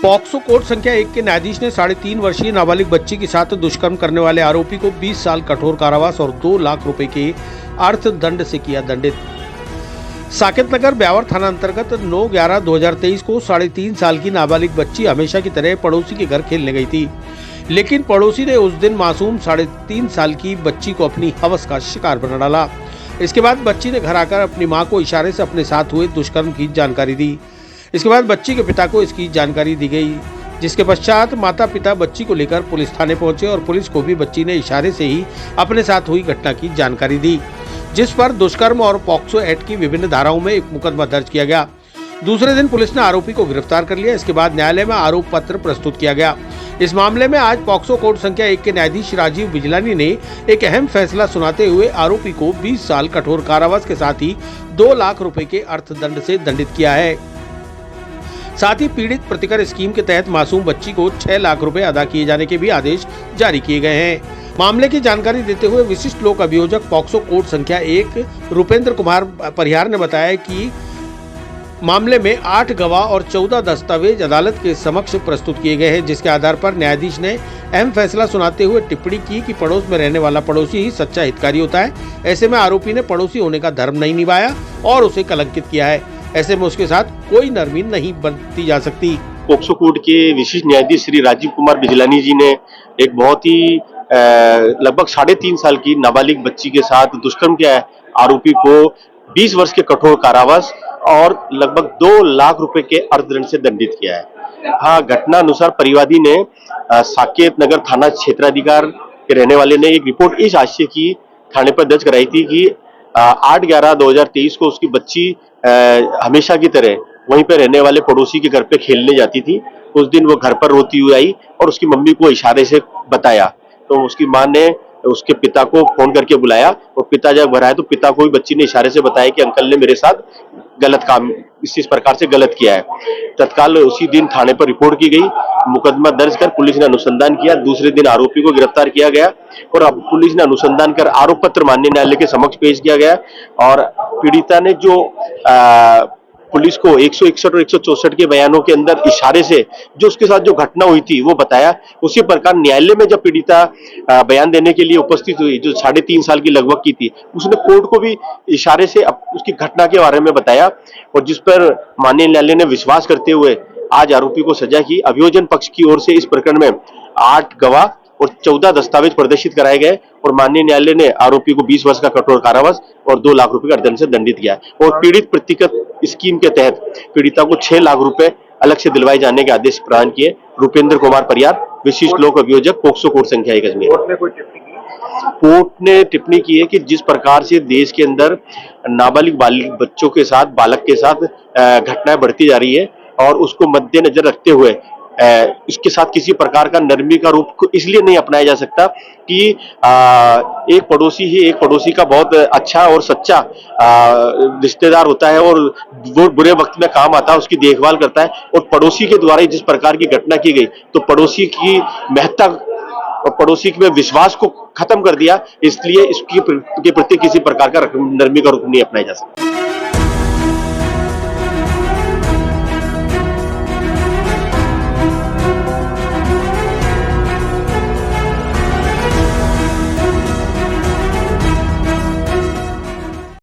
POCSO court संख्या 1 के न्यायाधीश ने 3.5 वर्षीय नाबालिग बच्ची के साथ दुष्कर्म करने वाले आरोपी को 20 साल कठोर कारावास और 2 लाख रुपए के अर्थदंड से किया दंडित। साकेत नगर ब्यावर थाना अंतर्गत 9/11/2023 को 3.5 साल की नाबालिग बच्ची हमेशा की तरह पड़ोसी के घर खेलने गई थी, लेकिन पड़ोसी ने उस दिन मासूम 3.5 साल की बच्ची को अपनी हवस का शिकार बना डाला। इसके बाद बच्ची ने घर आकर अपनी मां को इशारे से अपने साथ हुए दुष्कर्म की जानकारी दी। इसके बाद बच्ची के पिता को इसकी जानकारी दी गई, जिसके पश्चात माता पिता बच्ची को लेकर पुलिस थाने पहुंचे और पुलिस को भी बच्ची ने इशारे से ही अपने साथ हुई घटना की जानकारी दी, जिस पर दुष्कर्म और पॉक्सो एक्ट की विभिन्न धाराओं में एक मुकदमा दर्ज किया गया। दूसरे दिन पुलिस ने आरोपी को गिरफ्तार कर लिया। इसके बाद न्यायालय में आरोप पत्र प्रस्तुत किया गया। इस मामले में आज पॉक्सो कोर्ट संख्या 1 के न्यायाधीश राजीव बिजलानी ने एक अहम फैसला सुनाते हुए आरोपी को 20 साल कठोर कारावास के साथ ही 2 लाख रुपए के अर्थदंड से दंडित किया है। साथ ही पीड़ित प्रतिकर स्कीम के तहत मासूम बच्ची को 6 लाख रुपए अदा किए जाने के भी आदेश जारी किए गए हैं। मामले की जानकारी देते हुए विशिष्ट लोक अभियोजक पॉक्सो कोर्ट संख्या 1 रुपेंद्र कुमार परिहार ने बताया कि मामले में 8 गवाह और 14 दस्तावेज अदालत के समक्ष प्रस्तुत किए गए हैं, जिसके आधार पर न्यायाधीश ने अहम फैसला सुनाते हुए टिप्पणी की कि पड़ोस में रहने वाला पड़ोसी ही सच्चा हितकारी होता है। ऐसे में आरोपी ने पड़ोसी होने का धर्म नहीं निभाया और उसे कलंकित किया है। ऐसे में उसके साथ कोई नरमी नहीं बरती जा सकती। पॉक्सो कोर्ट के विशिष्ट न्यायाधीश श्री राजीव कुमार बिजलानी जी ने एक बहुत ही लगभग 3.5 साल की नाबालिग बच्ची के साथ दुष्कर्म के आरोपी को 20 वर्ष के कठोर कारावास और लगभग 2 लाख रुपए के अर्थदंड से दंडित किया है। हाँ, घटना अनुसार परिवादी ने साकेत नगर थाना क्षेत्राधिकार के रहने वाले ने एक रिपोर्ट इस आशय की थाने पर दर्ज कराई थी कि 8/11/2023 को उसकी बच्ची हमेशा की तरह वहीं पर रहने वाले पड़ोसी के घर पे खेलने जाती थी। उस दिन वो घर पर रोती हुई आई और उसकी मम्मी को इशारे से बताया, तो उसकी मां ने उसके पिता को फोन करके बुलाया और पिता जब घर आए तो पिता को भी बच्ची ने इशारे से बताया कि अंकल ने मेरे साथ गलत काम इस प्रकार से गलत किया है। तत्काल उसी दिन थाने पर रिपोर्ट की गई, मुकदमा दर्ज कर पुलिस ने अनुसंधान किया। दूसरे दिन आरोपी को गिरफ्तार किया गया और अब पुलिस ने अनुसंधान कर आरोप पत्र माननीय न्यायालय के समक्ष पेश किया गया और पीड़िता ने जो पुलिस को 161 और 164 के बयानों के अंदर इशारे से जो उसके साथ जो घटना हुई थी वो बताया। उसी प्रकार न्यायालय में जब पीड़िता बयान देने के लिए उपस्थित हुई, जो 3.5 साल की लगभग की थी, उसने कोर्ट को भी इशारे से उसकी घटना के बारे में बताया और जिस पर माननीय न्यायालय ने विश्वास करते हुए आज आरोपी को सजा की। अभियोजन पक्ष की ओर से इस प्रकरण में 8 गवाह और 14 दस्तावेज प्रदर्शित कराए गए और माननीय न्यायालय ने आरोपी को 20 वर्ष का कठोर कारावास और 2 लाख रुपए का अर्थदंड से दंडित किया और पीड़ित प्रतिकृत स्कीम के तहत पीड़िता को 6 लाख रुपए अलग से दिलवाए जाने के आदेश प्रदान किए। रुपेंद्र कुमार परिहार, विशिष्ट लोक अभियोजक, पॉक्सो कोर्ट संख्या 1 अजमेर। कोर्ट ने टिप्पणी की है कि जिस प्रकार से देश के अंदर नाबालिग बच्चों के साथ, बालक के साथ घटनाएं बढ़ती जा रही है और उसको मद्देनजर रखते हुए इसके साथ किसी प्रकार का नरमी का रूप इसलिए नहीं अपनाया जा सकता कि एक पड़ोसी ही एक पड़ोसी का बहुत अच्छा और सच्चा रिश्तेदार होता है और वो बुरे वक्त में काम आता है, उसकी देखभाल करता है और पड़ोसी के द्वारा जिस प्रकार की घटना की गई तो पड़ोसी की महत्ता और पड़ोसी में विश्वास को खत्म कर दिया। इसलिए इसके प्रति किसी प्रकार का नरमी का रूप नहीं अपनाया जा सकता।